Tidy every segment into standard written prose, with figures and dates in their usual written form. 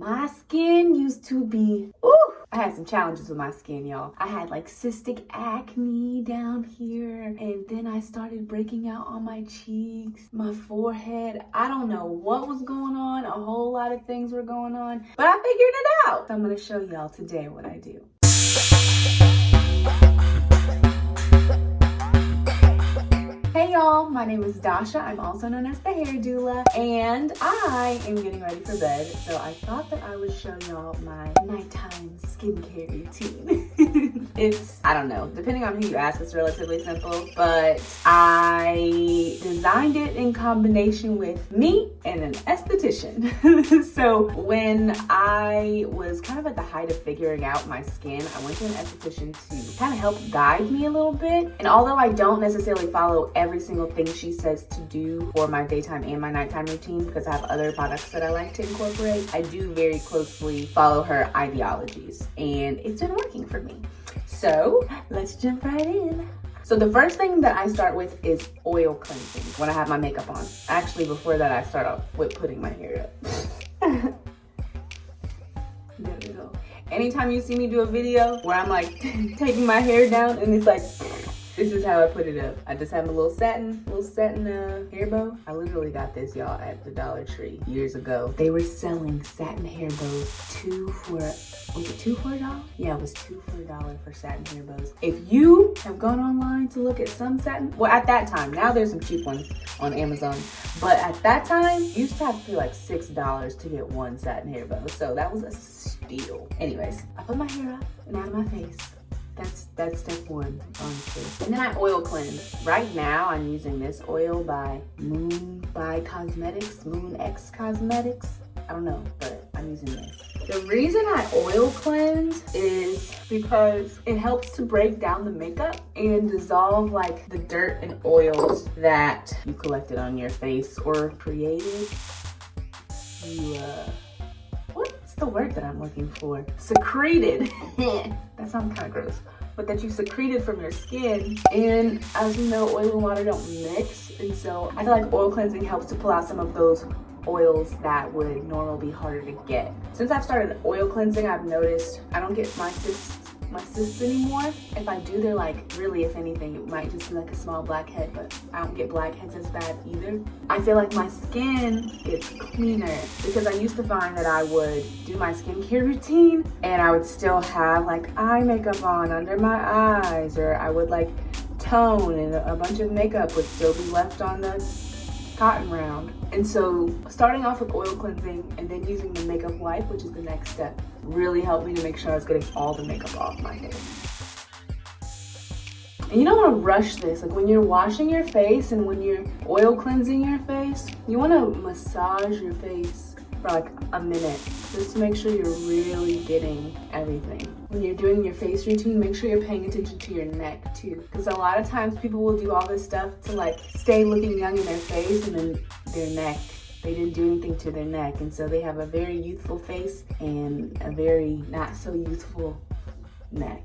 My skin used to be, ooh, I had some challenges with my skin, y'all. I had like cystic acne down here, and then I started breaking out on my cheeks, my forehead. I don't know what was going on. A whole lot of things were going on, but I figured it out. So I'm gonna show y'all today what I do. Hey y'all, my name is Dasha. I'm also known as the hair doula, and I am getting ready for bed. So I thought that I would show y'all my nighttime skincare routine. I don't know, depending on who you ask, it's relatively simple, but I designed it in combination with me and an esthetician. So when I was kind of at the height of figuring out my skin, I went to an esthetician to kind of help guide me a little bit. And although I don't necessarily follow every single thing she says to do for my daytime and my nighttime routine, because I have other products that I like to incorporate, I do very closely follow her ideologies, and it's been working for me. So let's jump right in. So the first thing that I start with is oil cleansing when I have my makeup on. Actually, before that, I start off with putting my hair up. There we go. Anytime you see me do a video where I'm like taking my hair down and it's like, this is how I put it up. I just have a little satin hair bow. I literally got this, y'all, at the Dollar Tree years ago. They were selling satin hair bows was it two for $1? Yeah, it was $2 for $1 for satin hair bows. If you have gone online to look at some satin, well, at that time, now there's some cheap ones on Amazon, but at that time, you used to have to pay like $6 to get one satin hair bow. So that was a steal. Anyways, I put my hair up and out of my face. That's step one, honestly. And then I oil cleanse. Right now, I'm using this oil by Moon X Cosmetics. I don't know, but I'm using this. The reason I oil cleanse is because it helps to break down the makeup and dissolve like the dirt and oils that you collected on your face or created. What's the word that I'm looking for? Secreted. That sounds kind of gross. But that you secreted from your skin. And as you know, oil and water don't mix. And so I feel like oil cleansing helps to pull out some of those oils that would normally be harder to get. Since I've started oil cleansing, I've noticed I don't get my cysts anymore. If I do, they're like, really, if anything, it might just be like a small blackhead, but I don't get blackheads as bad either. I feel like my skin gets cleaner because I used to find that I would do my skincare routine and I would still have like eye makeup on under my eyes, or I would like tone and a bunch of makeup would still be left on the cotton round. And so starting off with oil cleansing and then using the makeup wipe, which is the next step, really helped me to make sure I was getting all the makeup off my face. And you don't want to rush this. Like when you're washing your face and when you're oil cleansing your face, you want to massage your face for like a minute just to make sure you're really getting everything. When you're doing your face routine, make sure you're paying attention to your neck too, because a lot of times people will do all this stuff to like stay looking young in their face, and then their neck, they didn't do anything to their neck, and so they have a very youthful face and a very not so youthful neck.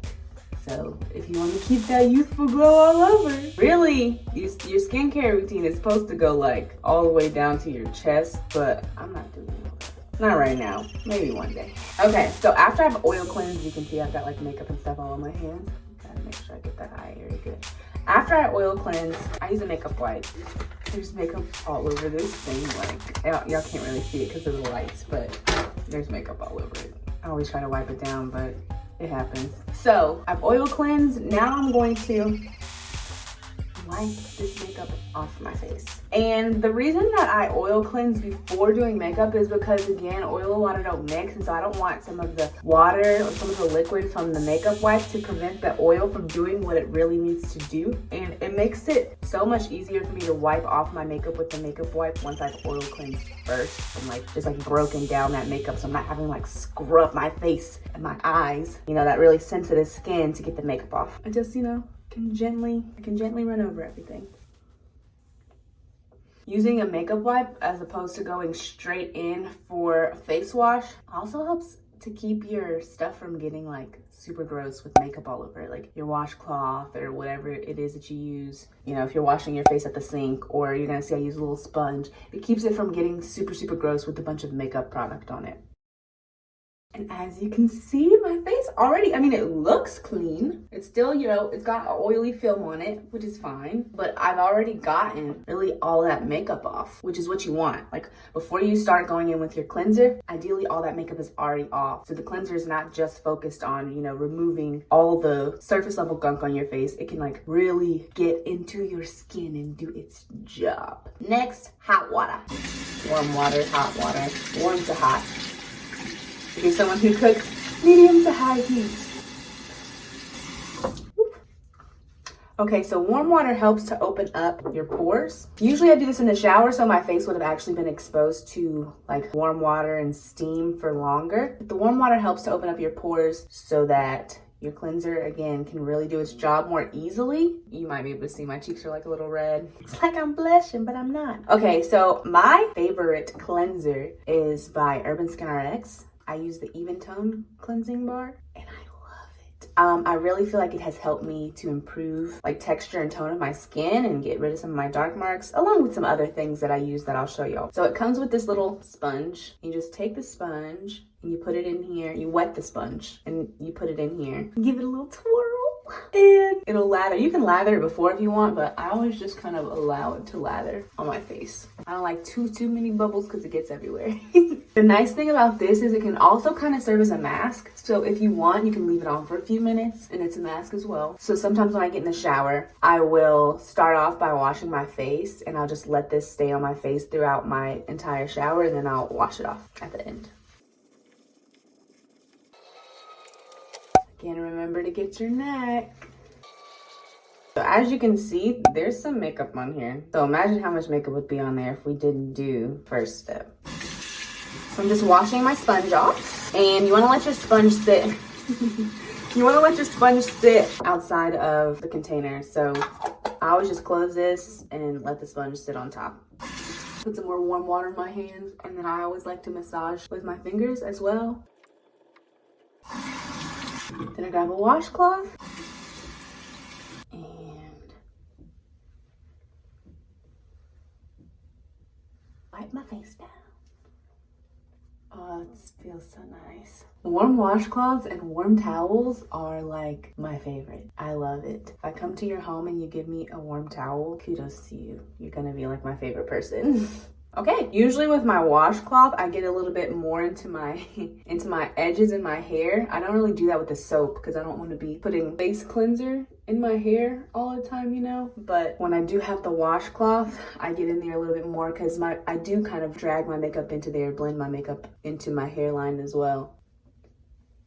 So if you want to keep that youthful glow all over, really, your skincare routine is supposed to go like all the way down to your chest, but I'm not doing that. Not right now, maybe one day. Okay, so after I've oil cleansed, you can see I've got like makeup and stuff all on my hands. Gotta make sure I get that eye area good. After I oil cleanse, I use a makeup wipe. There's makeup all over this thing. Like, y'all can't really see it because of the lights, but there's makeup all over it. I always try to wipe it down, but it happens. So I've oil cleansed. Now I'm going to wipe this makeup off my face. And the reason that I oil cleanse before doing makeup is because, again, oil and water don't mix, and so I don't want some of the water or some of the liquid from the makeup wipe to prevent the oil from doing what it really needs to do. And it makes it so much easier for me to wipe off my makeup with the makeup wipe once I've oil cleansed first and like just like broken down that makeup, so I'm not having to like scrub my face and my eyes, you know, that really sensitive skin to get the makeup off. I just, you know, I can gently run over everything. Using a makeup wipe as opposed to going straight in for a face wash also helps to keep your stuff from getting like super gross with makeup all over it, like your washcloth or whatever it is that you use. You know, if you're washing your face at the sink, or you're gonna see I use a little sponge, it keeps it from getting super gross with a bunch of makeup product on it. And as you can see, my face already, I mean, it looks clean. It's still, you know, it's got an oily film on it, which is fine. But I've already gotten really all that makeup off, which is what you want. Like before you start going in with your cleanser, ideally all that makeup is already off. So the cleanser is not just focused on, you know, removing all the surface level gunk on your face. It can like really get into your skin and do its job. Next, hot water. Warm water, hot water, warm to hot. If you're someone who cooks, medium to high heat. Okay, so warm water helps to open up your pores. Usually I do this in the shower, so my face would have actually been exposed to like warm water and steam for longer. But the warm water helps to open up your pores so that your cleanser, again, can really do its job more easily. You might be able to see my cheeks are like a little red. It's like I'm blushing, but I'm not. Okay, so my favorite cleanser is by Urban Skin RX. I use the Even Tone cleansing bar and I love it. I really feel like it has helped me to improve like texture and tone of my skin and get rid of some of my dark marks, along with some other things that I use that I'll show y'all. So it comes with this little sponge. You just take the sponge and you put it in here. You wet the sponge and you put it in here. Give it a little twirl. And it'll lather. You can lather it before if you want, but I always just kind of allow it to lather on my face. I don't like too many bubbles because it gets everywhere. The nice thing about this is it can also kind of serve as a mask. So if you want, you can leave it on for a few minutes and it's a mask as well. So sometimes when I get in the shower, I will start off by washing my face and I'll just let this stay on my face throughout my entire shower and then I'll wash it off at the end. Again, remember to get your neck. So as you can see, there's some makeup on here. So imagine how much makeup would be on there if we didn't do first step. So I'm just washing my sponge off. And you want to let your sponge sit. You want to let your sponge sit outside of the container. So I always just close this and let the sponge sit on top. Put some more warm water in my hands. And then I always like to massage with my fingers as well. Then I grab a washcloth and wipe my face down. Oh, it feels so nice. Warm washcloths and warm towels are like my favorite. I love it. If I come to your home and you give me a warm towel, kudos to you. You're gonna be like my favorite person. Okay, usually with my washcloth, I get a little bit more into my edges in my hair. I don't really do that with the soap because I don't want to be putting face cleanser in my hair all the time, you know. But when I do have the washcloth, I get in there a little bit more because I do kind of drag my makeup into there, blend my makeup into my hairline as well.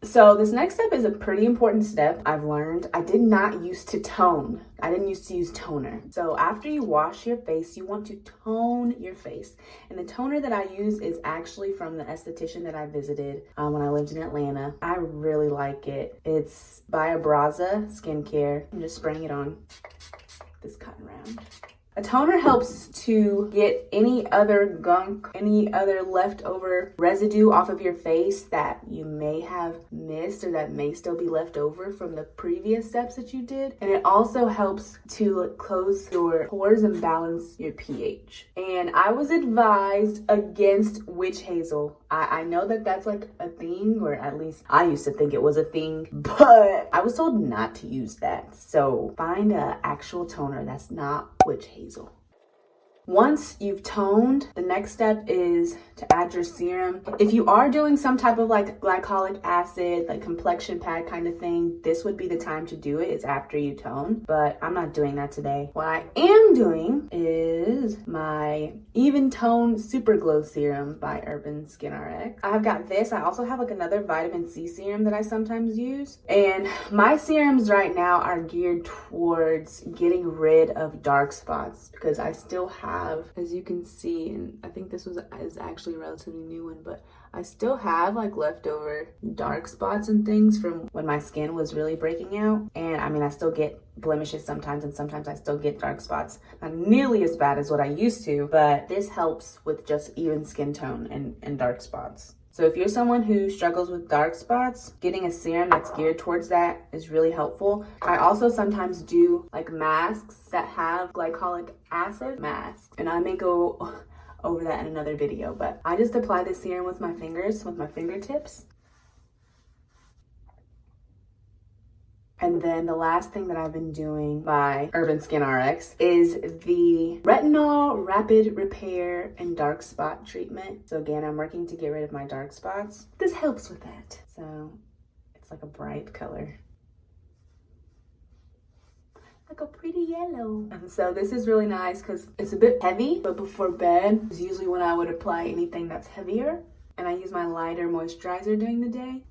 So this next step is a pretty important step I've learned. I did not used to tone. I didn't used to use toner. So after you wash your face, you want to tone your face. And the toner that I use is actually from the esthetician that I visited when I lived in Atlanta. I really like it. It's by Abraza Skincare. I'm just spraying it on this cotton round. A toner helps to get any other gunk, any other leftover residue off of your face that you may have missed or that may still be left over from the previous steps that you did. And it also helps to close your pores and balance your pH. And I was advised against witch hazel. I know that that's like a thing, or at least I used to think it was a thing, but I was told not to use that. So find an actual toner that's not witch hazel. Once you've toned, the next step is to add your serum. If you are doing some type of like glycolic acid, like complexion pad kind of thing, this would be the time to do it. It's after you tone, but I'm not doing that today. What I am doing is my Even Tone Super Glow Serum by Urban Skin RX. I've got this. I also have like another vitamin C serum that I sometimes use. And my serums right now are geared towards getting rid of dark spots because I still have, as you can see, and I think this is actually a relatively new one, but I still have like leftover dark spots and things from when my skin was really breaking out. And I mean, I still get blemishes sometimes, and sometimes I still get dark spots. Not nearly as bad as what I used to, but this helps with just even skin tone and dark spots. So if you're someone who struggles with dark spots, getting a serum that's geared towards that is really helpful. I also sometimes do like masks that have glycolic acid masks, and I may go over that in another video, but I just apply this serum with my fingers, with my fingertips. And then the last thing that I've been doing by Urban Skin RX is the Retinol Rapid Repair and Dark Spot Treatment. So again, I'm working to get rid of my dark spots. This helps with that. So it's like a bright color. Like a pretty yellow. And so this is really nice because it's a bit heavy, but before bed is usually when I would apply anything that's heavier. And I use my lighter moisturizer during the day.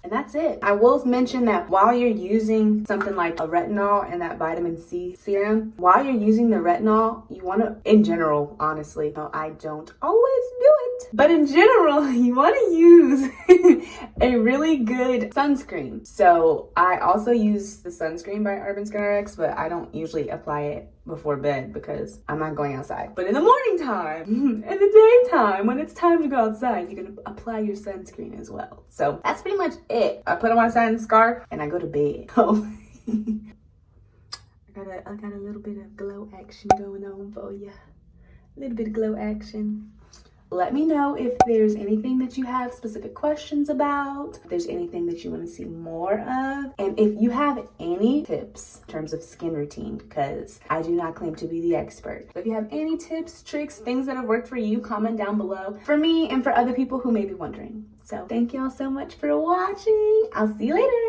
And that's it. I will mention that while you're using something like a retinol and that vitamin C serum, while you're using the retinol, you want to, in general, honestly, I don't always do it, but in general, you want to use a really good sunscreen. So I also use the sunscreen by Urban Skin RX, but I don't usually apply it before bed because I'm not going outside. But in the morning time, in the daytime, when it's time to go outside, you can apply your sunscreen as well. So that's pretty much it. I put on my satin scarf and I go to bed. So I got a little bit of glow action going on for you. A little bit of glow action. Let me know if there's anything that you have specific questions about, if there's anything that you want to see more of, and if you have any tips in terms of skin routine, because I do not claim to be the expert. So if you have any tips, tricks, things that have worked for you, comment down below for me and for other people who may be wondering. So thank y'all so much for watching. I'll see you later.